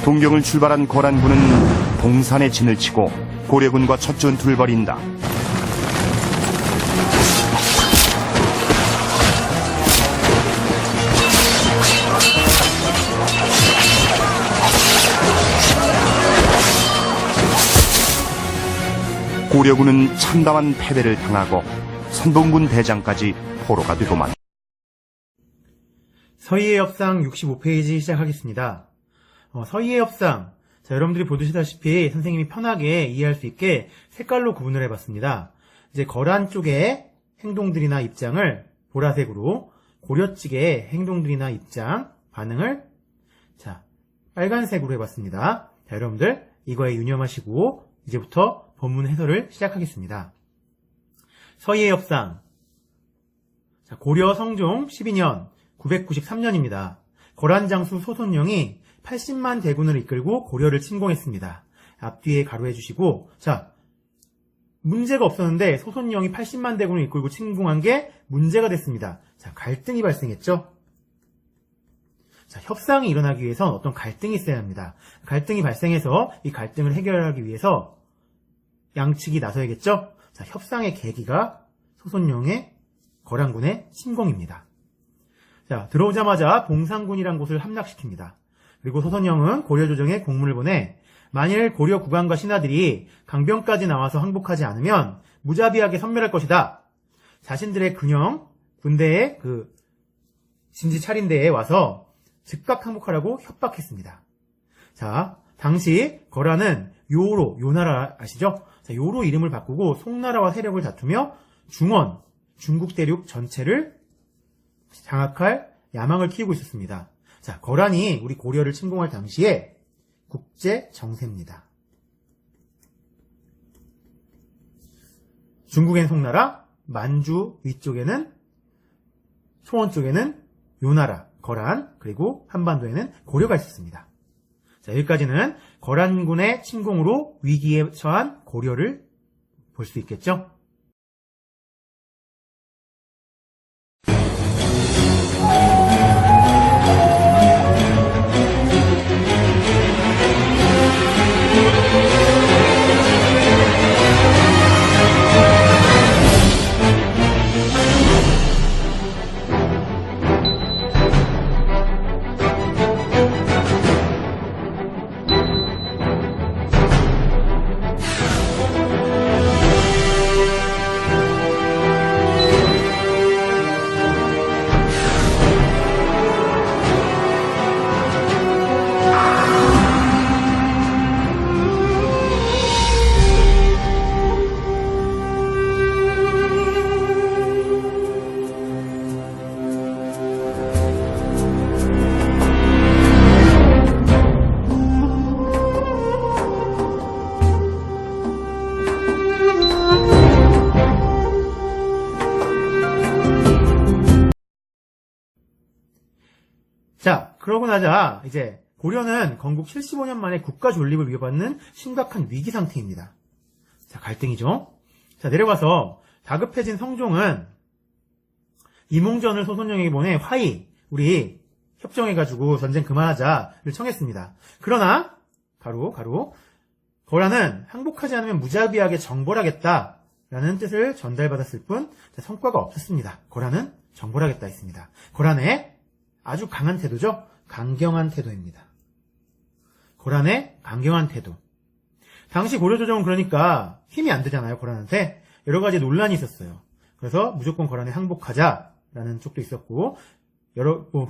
동경을 출발한 거란군은 봉산에 진을 치고 고려군과 첫 전투를 벌인다. 고려군은 참담한 패배를 당하고 선봉군 대장까지 포로가 되고만. 서희의 협상 65페이지 시작하겠습니다. 서희의 협상, 여러분들이 보시다시피 선생님이 편하게 이해할 수 있게 색깔로 구분을 해봤습니다. 이제 거란 쪽의 행동들이나 입장을 보라색으로, 고려 측의 행동들이나 입장, 반응을 빨간색으로 해봤습니다. 여러분들 이거에 유념하시고 이제부터 본문 해설을 시작하겠습니다. 서희의 협상, 고려 성종 12년 993년입니다. 거란 장수 소손영이 80만 대군을 이끌고 고려를 침공했습니다. 앞뒤에 가로해 주시고, 문제가 없었는데 소손영이 80만 대군을 이끌고 침공한 게 문제가 됐습니다. 갈등이 발생했죠. 협상이 일어나기 위해선 어떤 갈등이 있어야 합니다. 갈등이 발생해서 이 갈등을 해결하기 위해서 양측이 나서야겠죠. 협상의 계기가 소손영의 거란군의 침공입니다. 들어오자마자 봉산군이란 곳을 함락시킵니다. 그리고 소손영은 고려 조정에 공문을 보내 만일 고려 국왕과 신하들이 강변까지 나와서 항복하지 않으면 무자비하게 섬멸할 것이다. 자신들의 근영 군대의 진지 차린대에 와서 즉각 항복하라고 협박했습니다. 당시 거란은 요나라 아시죠? 요로 이름을 바꾸고 송나라와 세력을 다투며 중국 대륙 전체를 장악할 야망을 키우고 있었습니다. 거란이 우리 고려를 침공할 당시에 국제 정세입니다. 중국엔 송나라, 만주 위쪽에는 초원 쪽에는 요나라, 거란, 그리고 한반도에는 고려가 있었습니다. 여기까지는 거란군의 침공으로 위기에 처한 고려를 볼 수 있겠죠? 그러고 나자 이제 고려는 건국 75년 만에 국가 존립을 위협받는 심각한 위기 상태입니다. 갈등이죠. 내려가서 다급해진 성종은 이몽전을 소손영에게 보내 우리 협정해가지고 전쟁 그만하자를 청했습니다. 그러나 거란은 항복하지 않으면 무자비하게 정벌하겠다라는 뜻을 전달받았을 뿐 성과가 없었습니다. 거란은 정벌하겠다 했습니다. 거란의 아주 강한 태도죠. 강경한 태도입니다. 거란의 강경한 태도. 당시 고려조정은 그러니까 힘이 안 되잖아요. 거란한테. 여러 가지 논란이 있었어요. 그래서 무조건 거란에 항복하자라는 쪽도 있었고,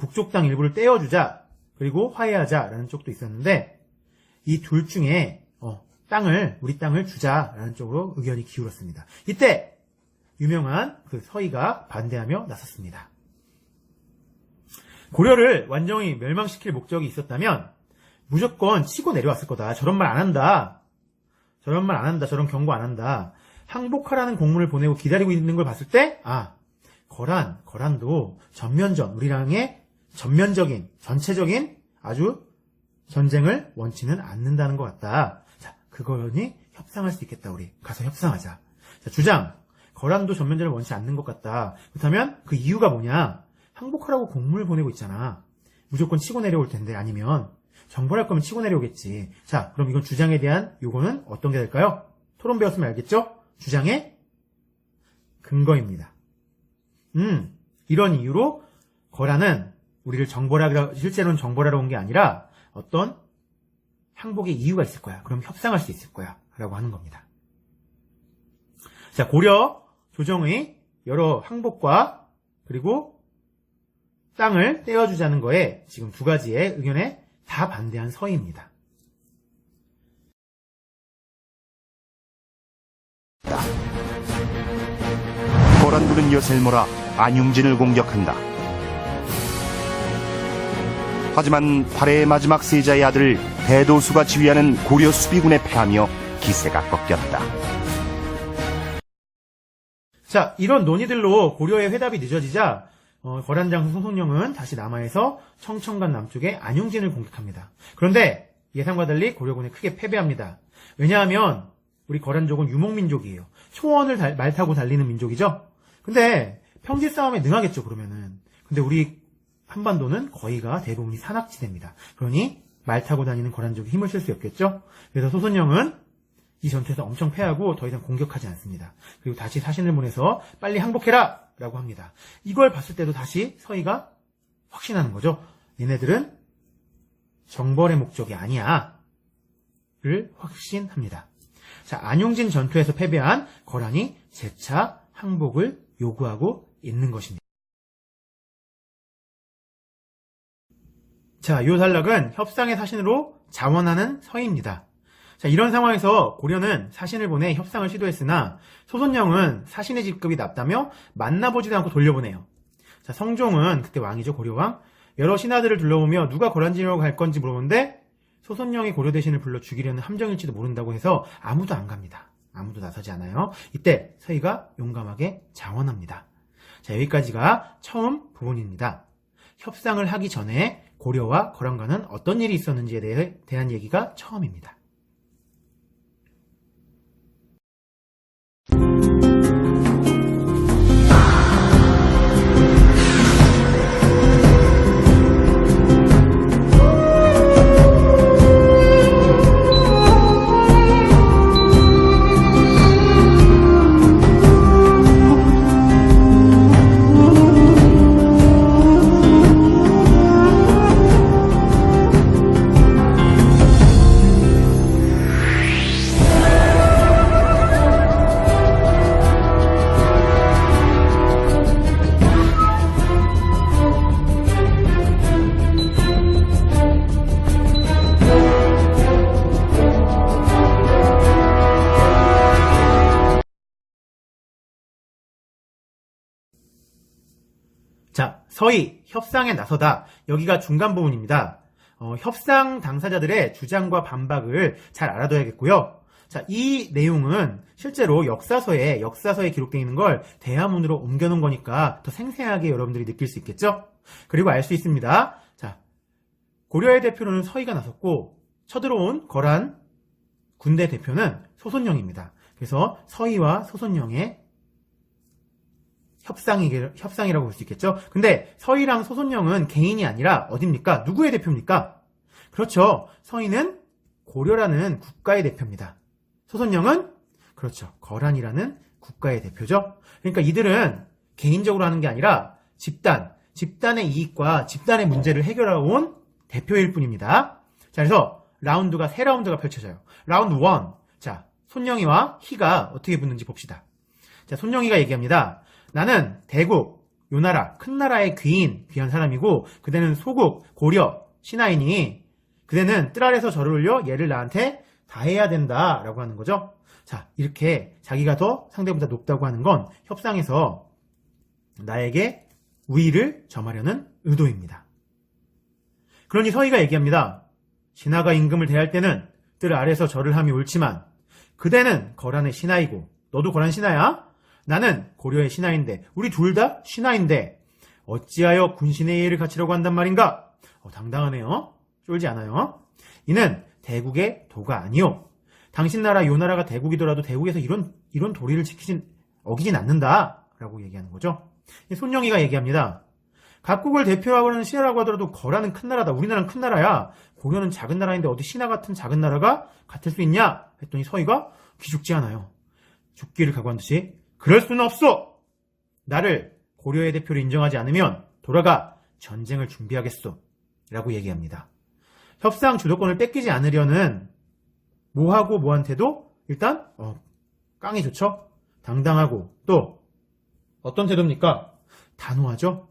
북쪽 땅 일부를 떼어주자, 그리고 화해하자라는 쪽도 있었는데, 이 둘 중에 우리 땅을 주자라는 쪽으로 의견이 기울었습니다. 이때 유명한 서희가 반대하며 나섰습니다. 고려를 완전히 멸망시킬 목적이 있었다면 무조건 치고 내려왔을 거다. 저런 말 안 한다. 저런 경고 안 한다. 항복하라는 공문을 보내고 기다리고 있는 걸 봤을 때, 거란도 우리랑의 전체적인 아주 전쟁을 원치는 않는다는 것 같다. 그거니 협상할 수 있겠다. 우리 가서 협상하자. 주장, 거란도 전면전을 원치 않는 것 같다. 그렇다면 그 이유가 뭐냐? 항복하라고 공문을 보내고 있잖아. 무조건 치고 내려올 텐데, 아니면 정벌할 거면 치고 내려오겠지. 자, 그럼 이건 주장에 대한 요거는 어떤 게 될까요? 토론 배웠으면 알겠죠? 주장의 근거입니다. 이런 이유로 거란은 우리를 실제로는 정벌하러 온 게 아니라 어떤 항복의 이유가 있을 거야. 그럼 협상할 수 있을 거야. 라고 하는 겁니다. 자, 고려, 조정의 여러 항복과 그리고 땅을 떼어주자는 거에 지금 두 가지의 의견에 다 반대한 서희입니다. 거란군은 엿을 몰아 안융진을 공격한다. 하지만 발해의 마지막 세자의 아들 대도수가 지휘하는 고려 수비군에 패하며 기세가 꺾였다. 자, 이런 논의들로 고려의 회답이 늦어지자 거란장수 소송령은 다시 남하에서 청천간 남쪽의 안용진을 공격합니다. 그런데 예상과 달리 고려군이 크게 패배합니다. 왜냐하면 우리 거란족은 유목민족이에요. 초원을 말 타고 달리는 민족이죠. 근데 평지 싸움에 능하겠죠, 그러면은. 근데 우리 한반도는 거의가 대부분이 산악지대입니다. 그러니 말 타고 다니는 거란족이 힘을 쓸 수 없겠죠. 그래서 소선영은 이 전투에서 엄청 패하고 더 이상 공격하지 않습니다. 그리고 다시 사신을 보내서 빨리 항복해라! 라고 합니다. 이걸 봤을 때도 다시 서희가 확신하는 거죠. 얘네들은 정벌의 목적이 아니야. 를 확신합니다. 자, 안용진 전투에서 패배한 거란이 재차 항복을 요구하고 있는 것입니다. 자, 요 단락은 협상의 사신으로 자원하는 서희입니다. 자, 이런 상황에서 고려는 사신을 보내 협상을 시도했으나 소선영은 사신의 직급이 낮다며 만나보지도 않고 돌려보내요. 자, 성종은 그때 왕이죠, 고려왕. 여러 신하들을 둘러보며 누가 거란지로 갈 건지 물어보는데 소선영이 고려 대신을 불러 죽이려는 함정일지도 모른다고 해서 아무도 안 갑니다. 아무도 나서지 않아요. 이때 서희가 용감하게 자원합니다. 자, 여기까지가 처음 부분입니다. 협상을 하기 전에 고려와 거란과는 어떤 일이 있었는지에 대한 얘기가 처음입니다. 자, 서희, 협상에 나서다. 여기가 중간 부분입니다. 협상 당사자들의 주장과 반박을 잘 알아둬야겠고요. 자, 이 내용은 실제로 역사서에 기록되어 있는 걸 대화문으로 옮겨놓은 거니까 더 생생하게 여러분들이 느낄 수 있겠죠? 그리고 알 수 있습니다. 자, 고려의 대표로는 서희가 나섰고 쳐들어온 거란 군대 대표는 소선영입니다. 그래서 서희와 소선영의 협상이라고 볼 수 있겠죠. 근데 서희랑 소선영은 개인이 아니라 어딥니까? 누구의 대표입니까? 그렇죠. 서희는 고려라는 국가의 대표입니다. 소선영은 그렇죠. 거란이라는 국가의 대표죠. 그러니까 이들은 개인적으로 하는 게 아니라 집단의 이익과 집단의 문제를 해결하러 온 대표일 뿐입니다. 자, 그래서 라운드가 세 라운드가 펼쳐져요. 라운드 1. 자, 손영이와 희가 어떻게 붙는지 봅시다. 자, 손영이가 얘기합니다. 나는 대국, 요나라, 큰 나라의 귀한 사람이고 그대는 소국, 고려, 신하이니 그대는 뜰 아래서 절을 올려 얘를 나한테 다 해야 된다 라고 하는 거죠. 자, 이렇게 자기가 더 상대보다 높다고 하는 건 협상에서 나에게 우위를 점하려는 의도입니다. 그러니 서희가 얘기합니다. 신하가 임금을 대할 때는 뜰 아래서 절을 함이 옳지만 그대는 거란의 신하이고 너도 거란 신하야? 나는 고려의 신하인데 우리 둘 다 신하인데 어찌하여 군신의 예의를 갖추려고 한단 말인가? 당당하네요. 쫄지 않아요. 이는 대국의 도가 아니오. 당신 나라 요나라가 대국이더라도 대국에서 이런 도리를 어기진 않는다 라고 얘기하는 거죠. 손영희가 얘기합니다. 각국을 대표하고 하는 신하라고 하더라도 거라는 큰 나라다. 우리나라는 큰 나라야. 고려는 작은 나라인데 어디 신하 같은 작은 나라가 같을 수 있냐? 했더니 서희가 기죽지 않아요. 죽기를 각오한 듯이 그럴 수는 없어. 나를 고려의 대표로 인정하지 않으면 돌아가 전쟁을 준비하겠소. 라고 얘기합니다. 협상 주도권을 뺏기지 않으려는 뭐하고 뭐한테도 일단 깡이 좋죠. 당당하고 또 어떤 태도입니까? 단호하죠.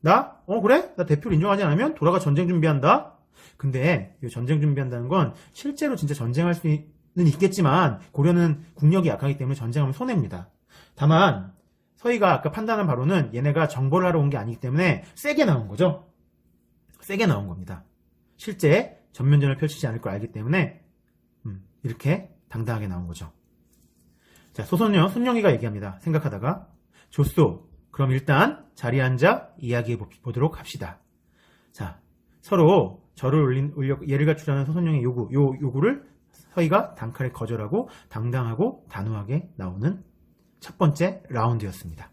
그래? 나 대표를 인정하지 않으면 돌아가 전쟁 준비한다. 근데 이 전쟁 준비한다는 건 실제로 진짜 전쟁할 수는 있겠지만 고려는 국력이 약하기 때문에 전쟁하면 손해입니다. 다만 서희가 아까 판단한 바로는 얘네가 정보를 하러 온 게 아니기 때문에 세게 나온 거죠. 세게 나온 겁니다. 실제 전면전을 펼치지 않을 걸 알기 때문에 이렇게 당당하게 나온 거죠. 자, 손영희가 얘기합니다. 생각하다가 좋소. 그럼 일단 자리에 앉아 이야기해 보도록 합시다. 자, 서로 절을 예를 갖추라는 소선영의 요구를 서희가 단칼에 거절하고 당당하고 단호하게 나오는 첫 번째 라운드였습니다.